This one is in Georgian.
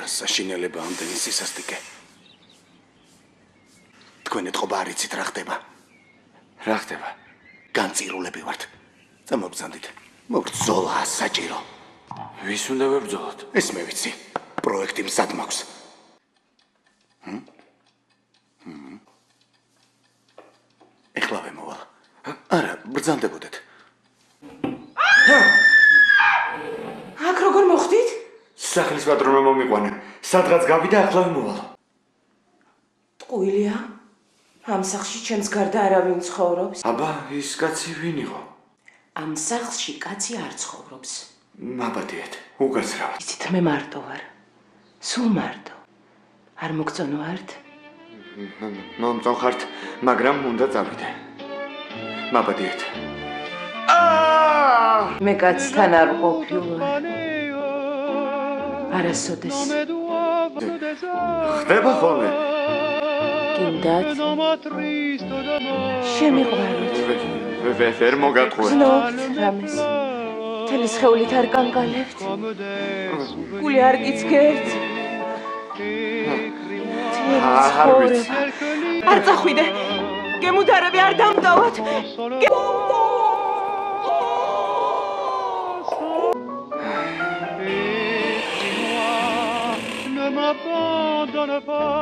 საშინელება ამდენი სისასტიკე. თქვენ ეთყობა არ იცით რა ხდება. რა ხდება? განწირულები ვართ. წამოგბრძანდით. მოგბრძოლაა საჭირო. ვის უნდა ვებრძოლოთ? ეს მე ვიცი. პროექტი მზად მაქვს. ეხლავე მოვალ. არა, ბრძანდებოდეთ. აქ როგორ მოხდით? სახლის პატრონმა მომიყვანა. სადღაც გავიდა, ახლავე მოვალ. ტყუილია? ამ სახლში ჩემს გარდა არავინ ცხოვრობს? აბა, ის კაცი ვინ იყო? ამ სახლში კაცი არ ცხოვრობს. მაბადიეთ, უკაცრავად. იცით, მე მარტო ვარ. სულ მარტო. არ მოგწონვართ? მომწონხართ, მაგრამ უნდა წავიდე. მაბადიეთ. მე კაცთან არ ყოფილვარ. არასოდეს. ხდება ხოლმე? გინდათ? შემიყვაროთ. ვერ მოგატყუე. გზნობთ რამეს. მთელი სხეულით არ კანკალებთ. გული არ გიცგებთ. არ წახვიდე. გემუდარები არ დამტოვოთ. Ne m'abandonne pas.